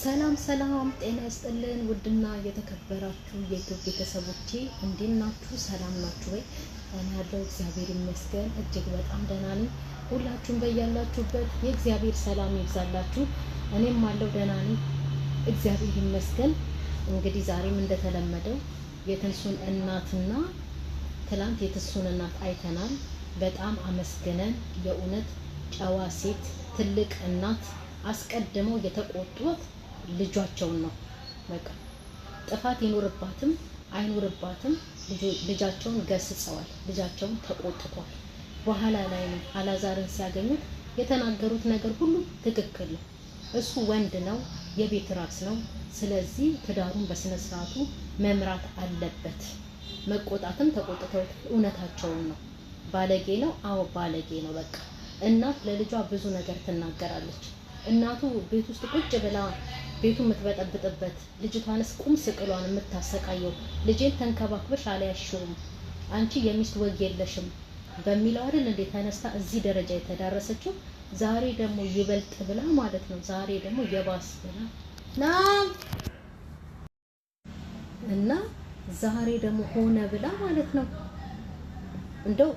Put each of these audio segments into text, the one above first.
ሰላም ሰላም ጤና ይስጥልን ውድና የተከበራችሁ የኢትዮጵያ ቤተሰቦቼ እንዴት ናችሁ? ሰላም ናችሁ ወይ? እኔ ያለው እግዚአብሔር ይመስገን እጅግ በጣም ደህና ነኝ። ሁላችሁም በያላችሁበት የእግዚአብሔር ሰላም ይብዛላችሁ። እኔም አለው ደህና ነኝ እግዚአብሔር ይመስገን። እንግዲህ ዛሬም እንደተለመደው የትንሱን እናትና ትላንት የትንሱን እናት አይተናል። በጣም አመስግነን የእውነት ጨዋ ሴት ትልቅ እናት አስቀድመው የተቆጡት ልጃቸውን ነው። በቃ ጥፋት ይኖርባትም አይኖርባትም ልጃቸውን ገስጸዋል፣ ልጃቸውን ተቆጥቷል። በኋላ ላይ ነው አላዛርን ሲያገኙት የተናገሩት ነገር ሁሉ ትክክል ነው። እሱ ወንድ ነው፣ የቤት ራስ ነው። ስለዚህ ትዳሩን በስነ ስርዓቱ መምራት አለበት። መቆጣትም ተቆጥተው እውነታቸውን ነው። ባለጌ ነው፣ አዎ ባለጌ ነው። በቃ እናት ለልጇ ብዙ ነገር ትናገራለች። እናቱ ቤት ውስጥ ቁጭ ብላ ቤቱ የምትበጠብጥበት ልጅቷንስ ቁም ስቅሏን የምታሰቃየው ልጄን ተንከባክበሽ አልያሽውም አንቺ የሚስት ወግ የለሽም በሚለው አይደል እንዴ ተነስታ እዚህ ደረጃ የተዳረሰችው። ዛሬ ደግሞ ይበልጥ ብላ ማለት ነው። ዛሬ ደግሞ የባስ ብላ እና ዛሬ ደግሞ ሆነ ብላ ማለት ነው። እንደው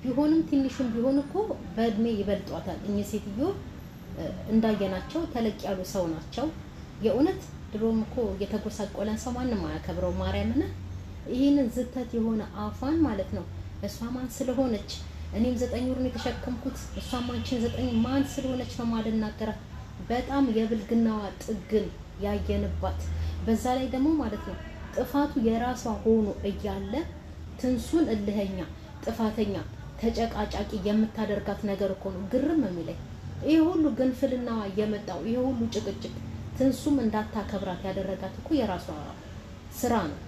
ቢሆንም ትንሽም ቢሆን እኮ በእድሜ ይበልጧታል እኚህ ሴትዮ። እንዳየናቸው ተለቅ ያሉ ሰው ናቸው። የእውነት ድሮም እኮ የተጎሳቆለን ሰው ማንም አያከብረው። ማርያምን ይሄንን ዝተት የሆነ አፏን ማለት ነው። እሷ ማን ስለሆነች እኔም 9 ወር ነው የተሸከምኩት፣ እሷም አንቺን 9 ማን ስለሆነች ነው ማልናገራት። በጣም የብልግናዋ ጥግን ያየንባት። በዛ ላይ ደግሞ ማለት ነው ጥፋቱ የራሷ ሆኖ እያለ ትንሱን እልህኛ ጥፋተኛ ተጨቃጫቂ የምታደርጋት ነገር እኮ ነው ግርም የሚለኝ። ይሄ ሁሉ ግንፍልና የመጣው ይሄ ሁሉ ጭቅጭቅ ትንሱም እንዳታከብራት ያደረጋት እኮ የራሷ ስራ ነው።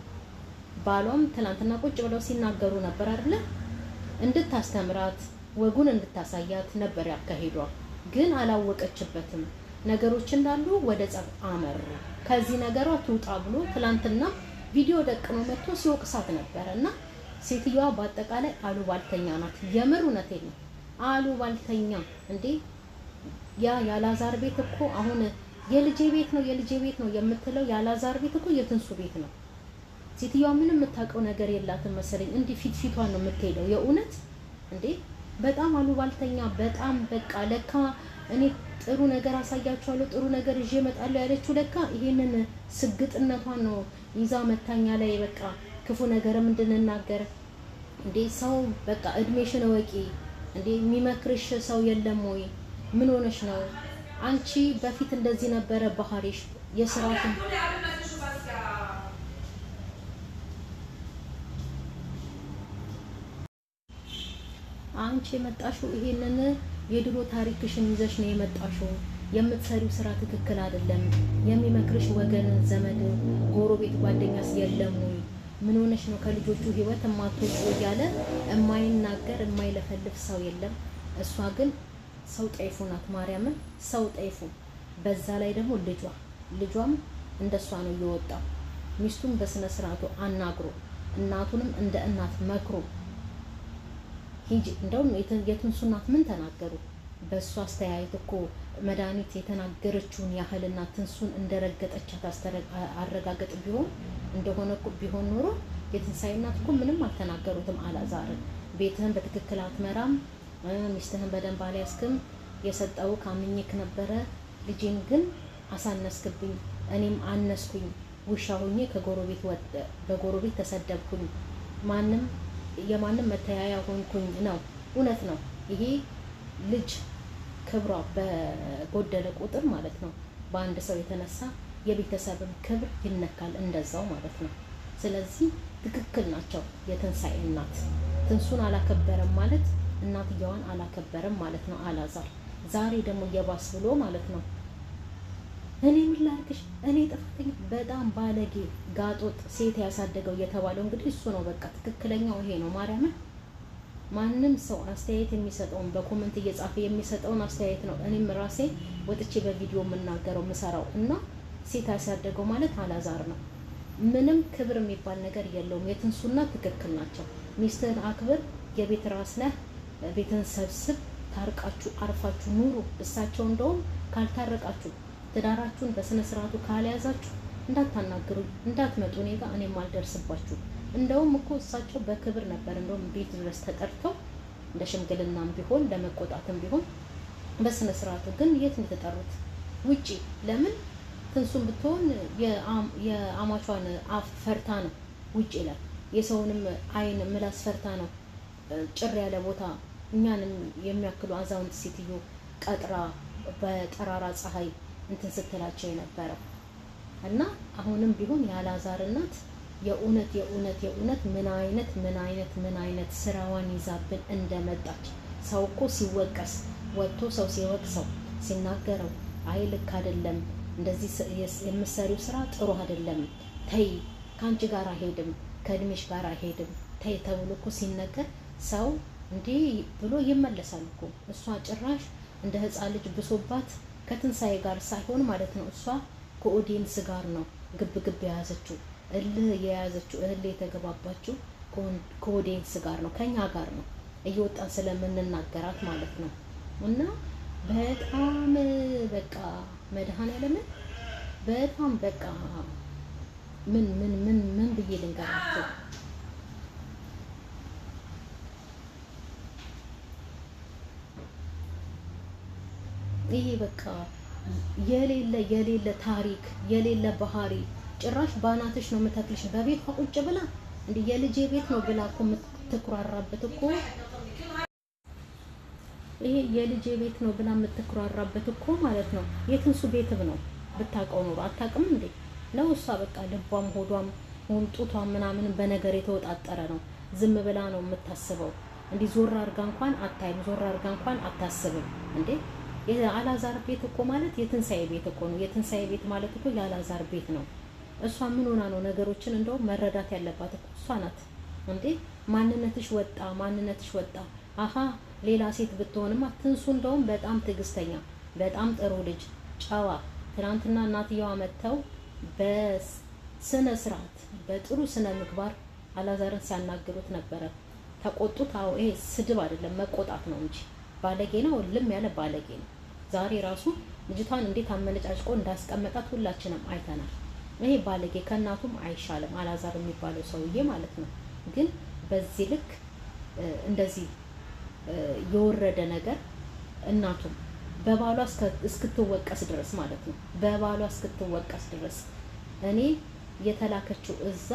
ባሏም ትናንትና ቁጭ ብለው ሲናገሩ ነበር አይደለ? እንድታስተምራት ወጉን እንድታሳያት ነበር ያካሄዷ። ግን አላወቀችበትም። ነገሮች እንዳሉ ወደ ጸብ አመሩ። ከዚህ ነገሯ ትውጣ ብሎ ትናንትና ቪዲዮ ደቅኖ መጥቶ ሲወቅሳት ነበር። እና ሴትዮዋ በአጠቃላይ አሉባልተኛ ናት። የምር እውነቴን ነው አሉባልተኛ እንዴ። ያ ያላዛር ቤት እኮ አሁን የልጄ ቤት ነው የምትለው ያላዛር ቤት እኮ የትንሱ ቤት ነው። ሴትዮዋ ምንም የምታውቀው ነገር የላትም መሰለኝ። እንዲህ ፊቷን ነው የምትሄደው። የእውነት እንዴ በጣም አሉባልተኛ በጣም በቃ። ለካ እኔ ጥሩ ነገር አሳያችኋለሁ ጥሩ ነገር ይዤ እመጣለሁ ያለችው ለካ ይሄንን ስግጥነቷን ነው ይዛ መታኛ ላይ በቃ ክፉ ነገርም እንድንናገር እንዴ። ሰው በቃ እድሜሽን ወቂ እንዴ። የሚመክርሽ ሰው የለም ወይ? ምን ሆነሽ ነው አንቺ? በፊት እንደዚህ ነበረ ባህሪሽ የስራሽን አንቺ የመጣሽው ይሄንን የድሮ ታሪክሽን ይዘሽ ነው የመጣሽው። የምትሰሪው ስራ ትክክል አይደለም። የሚመክርሽ ወገን ዘመድ ጎረቤት ጓደኛስ የለም ወይ? ምን ሆነሽ ነው ከልጆቹ ህይወት የማትወጪው? እያለ የማይናገር የማይለፈልፍ ሰው የለም። እሷ ግን ሰው ጠይፉ ናት። ማርያምን ሰው ጠይፉ። በዛ ላይ ደግሞ ልጇም እንደሷ ነው የወጣው። ሚስቱን በስነ ስርዓቱ አናግሮ እናቱንም እንደ እናት መክሮ ሂጂ። እንደውም የትንሱ እናት ምን ተናገሩ? በእሱ አስተያየት እኮ መድኃኒት የተናገረችውን ያህል እናት ትንሱን እንደረገጠቻት አረጋገጥ ቢሆን ኖሮ የትንሳኤ እናት እኮ ምንም አልተናገሩትም። አላዛርን ቤትህን በትክክል አትመራም፣ ሚስትህን በደንብ አልያዝክም፣ የሰጠው ካምኝክ ነበረ፣ ልጄን ግን አሳነስክብኝ፣ እኔም አነስኩኝ፣ ውሻ ሆኜ በጎረቤት ተሰደብኩኝ፣ የማንም መተያያ ሆንኩኝ ነው። እውነት ነው። ይሄ ልጅ ክብሯ በጎደለ ቁጥር ማለት ነው በአንድ ሰው የተነሳ የቤተሰብም ክብር ይነካል እንደዛው ማለት ነው። ስለዚህ ትክክል ናቸው የትንሳኤ እናት። ትንሱን አላከበረም ማለት እናትየዋን አላከበረም ማለት ነው አላዛር። ዛሬ ደግሞ የባስ ብሎ ማለት ነው እኔ ምን ላድርግሽ እኔ ጥፋተኛ። በጣም ባለጌ ጋጦጥ ሴት ያሳደገው የተባለው እንግዲህ እሱ ነው። በቃ ትክክለኛው ይሄ ነው። ማርያምን ማንም ሰው አስተያየት የሚሰጠውን በኮመንት እየጻፈ የሚሰጠውን አስተያየት ነው እኔም ራሴ ወጥቼ በቪዲዮ የምናገረው የምሰራው። እና ሴት ያሳደገው ማለት አላዛር ነው። ምንም ክብር የሚባል ነገር የለውም። የትንሱና ትክክል ናቸው። ሚስትህን አክብር፣ የቤት ራስ ነህ፣ ቤትን ሰብስብ፣ ታርቃችሁ አርፋችሁ ኑሩ። እሳቸው እንደውም ካልታረቃችሁ ትዳራችሁን በስነ ስርዓቱ ካልያዛችሁ እንዳታናግሩኝ፣ እንዳትመጡ እኔ ጋር፣ እኔም አልደርስባችሁ። እንደውም እኮ እሳቸው በክብር ነበር እንደውም ቤት ድረስ ተጠርተው እንደ ሽምግልናም ቢሆን ለመቆጣትም ቢሆን በስነ ስርዓቱ። ግን የት ነው የተጠሩት? ውጪ። ለምን? ትንሱን ብትሆን የአማቿን አፍ ፈርታ ነው ውጪ ላይ፣ የሰውንም አይን ምላስ ፈርታ ነው ጭር ያለ ቦታ እኛንም የሚያክሉ አዛውንት ሴትዮ ቀጥራ በጠራራ ፀሐይ እንትን ስትላቸው የነበረው። እና አሁንም ቢሆን የአላዛር እናት የእውነት ምን አይነት ስራዋን ይዛብን እንደመጣች። ሰው እኮ ሲወቀስ ወጥቶ ሰው ሲወቅሰው ሲናገረው አይ ልክ አይደለም፣ እንደዚህ የምትሰሪው ስራ ጥሩ አይደለም፣ ተይ ከአንቺ ጋር አይሄድም፣ ከእድሜሽ ጋር አይሄድም፣ ተይ ተብሎ እኮ ሲነገር ሰው እንዲህ ብሎ ይመለሳል እኮ። እሷ ጭራሽ እንደ ህፃን ልጅ ብሶባት ከትንሳኤ ጋር ሳይሆን ማለት ነው፣ እሷ ከኦዲየንስ ጋር ነው ግብ የያዘችው፣ እልህ የተገባባችው ከኦዲየንስ ጋር ነው፣ ከኛ ጋር ነው እየወጣን ስለምንናገራት ማለት ነው። እና በጣም በቃ መድኃኔዓለምን በጣም በቃ ምን ብዬ ልንገራቸው? ይሄ በቃ የሌለ ታሪክ የሌለ ባህሪ። ጭራሽ ባናትሽ ነው የምተክልሽ በቤት ቁጭ ብላ እንደ የልጄ ቤት ነው ብላ እኮ የምትኩራራበት እኮ ይሄ የልጄ ቤት ነው ብላ የምትኩራራበት እኮ ማለት ነው። የትንሱ ቤትም ነው ብታውቀው ኖሮ አታውቅም እንዴ? ነው እሷ በቃ ልቧም ሆዷም ጡቷም ምናምን በነገር የተወጣጠረ ነው። ዝም ብላ ነው የምታስበው። እንዲህ ዞር አድርጋ እንኳን አታይም፣ ዞር አድርጋ እንኳን አታስብም እንዴ። የአላዛር ቤት እኮ ማለት የትንሳኤ ቤት እኮ ነው። የትንሳኤ ቤት ማለት እኮ የአላዛር ቤት ነው። እሷ ምን ሆና ነው ነገሮችን እንደው መረዳት ያለባት እኮ እሷ ናት እንዴ። ማንነትሽ ወጣ። አሃ ሌላ ሴት ብትሆንማ ትንሱ እንደውም በጣም ትዕግስተኛ፣ በጣም ጥሩ ልጅ፣ ጨዋ። ትናንትና እናትየዋ መጥተው በስነ ስርዓት በጥሩ ስነ ምግባር አላዛርን ሲያናግሩት ነበረ። ተቆጡት። አዎ ይሄ ስድብ አይደለም መቆጣት ነው እንጂ ባለጌ ነው፣ ልም ያለ ባለጌ ነው። ዛሬ ራሱ ልጅቷን እንዴት አመነጫጭቆ እንዳስቀመጣት ሁላችንም አይተናል። ይሄ ባለጌ ከእናቱም አይሻልም አላዛር የሚባለው ሰውዬ ማለት ነው። ግን በዚህ ልክ እንደዚህ የወረደ ነገር እናቱም በባሏ እስክትወቀስ ድረስ ማለት ነው። በባሏ እስክትወቀስ ድረስ እኔ የተላከችው እዛ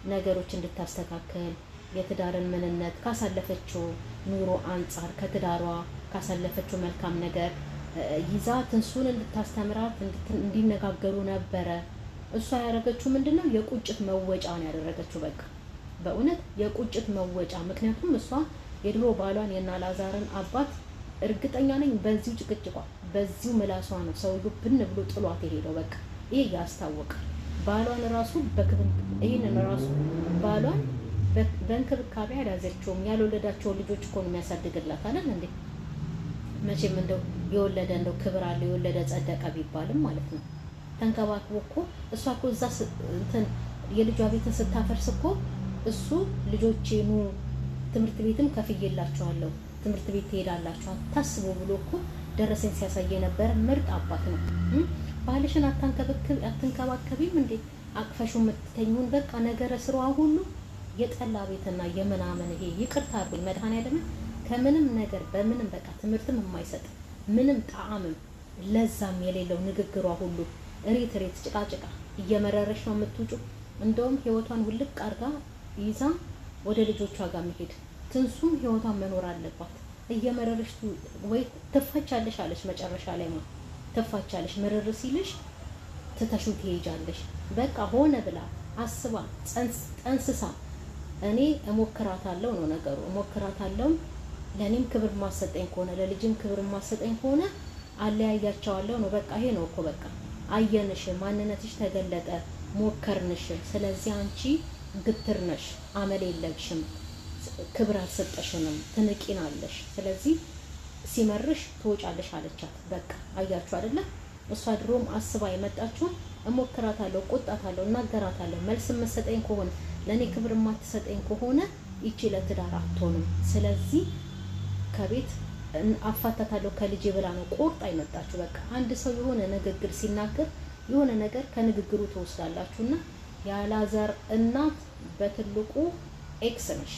ነገሮች እንድታስተካከል የትዳርን ምንነት ካሳለፈችው ኑሮ አንጻር ከትዳሯ ካሳለፈችው መልካም ነገር ይዛ ትንሱን እንድታስተምራት እንዲነጋገሩ ነበረ። እሷ ያደረገችው ምንድነው? የቁጭት መወጫ ነው ያደረገችው። በቃ በእውነት የቁጭት መወጫ። ምክንያቱም እሷ የድሮ ባሏን የአላዛርን አባት እርግጠኛ ነኝ በዚሁ ጭቅጭቋ በዚሁ ምላሷ ነው ሰውዬው ብን ብሎ ጥሏት የሄደው። በቃ ይሄ ያስታውቃል። ባሏን ራሱ ይሄንን ራሱ ባሏን በእንክብካቤ አልያዘችውም። ያልወለዳቸውን ልጆች እኮ ነው የሚያሳድግላት አይደል እንዴ? መቼም እንደው የወለደ እንደው ክብር አለ የወለደ ጸደቀ ቢባልም ማለት ነው። ተንከባክቦ እኮ እሷ እኮ እዛ እንትን የልጇ ቤትን ስታፈርስ እኮ እሱ ልጆቼ ኑ ትምህርት ቤትም ከፍዬላችኋለሁ ትምህርት ቤት ትሄዳላችሁ አታስቡ ብሎ እኮ ደረሰኝ ሲያሳየ ነበር። ምርጥ አባት ነው። ባልሽን አትንከባከቢም እንዴ? አቅፈሹ የምትተኙን በቃ ነገረ ስሯ ሁሉ የጠላ ቤትና የምናምን ይሄ ይቅርታ አርጉኝ መድኃኔዓለም ከምንም ነገር በምንም በቃ ትምህርትም የማይሰጥ ምንም ጣዕምም ለዛም የሌለው ንግግሯ ሁሉ እሬት ጭቃጭቃ እየመረረሽ ነው የምትውጩ። እንደውም ህይወቷን ውልቅ አርጋ ይዛ ወደ ልጆቿ ጋር መሄድ። ትንሱም ህይወቷን መኖር አለባት። እየመረረሽ ወይ ትፋቻለሽ አለሽ። መጨረሻ ላይ ነው ትፋቻለሽ። ምርር ሲልሽ ትተሹ ትሄጃለሽ። በቃ ሆነ ብላ አስባ ጠንስሳ እኔ እሞክራታለሁ ነው ነገሩ። እሞክራታለሁ ለኔም ክብር ማሰጠኝ ከሆነ ለልጅም ክብር ማሰጠኝ ከሆነ አለያያቸዋለሁ ነው በቃ። ይሄ ነው እኮ በቃ። አየንሽ፣ ማንነትሽ ተገለጠ፣ ሞከርንሽ። ስለዚህ አንቺ ግትር ነሽ፣ አመል የለሽም፣ ክብር አልሰጠሽንም፣ ትንቂናለሽ። ስለዚህ ሲመርሽ ትወጫለሽ አለቻት። በቃ አያችሁ አይደለ? እሷ ድሮም አስባ የመጣችው እሞክራታለሁ፣ ቆጣታለሁ፣ እናገራታለሁ። መልስ መሰጠኝ ከሆነ ለኔ ክብር ማትሰጠኝ ከሆነ ይቺ ለትዳር አትሆንም። ስለዚህ ከቤት አፋታታለሁ ከልጄ ብላ ነው ቆርጣ አይመጣችሁ። በቃ አንድ ሰው የሆነ ንግግር ሲናገር የሆነ ነገር ከንግግሩ ተወስዳላችሁና የአላዛር እናት በትልቁ ኤክስ ነሽ።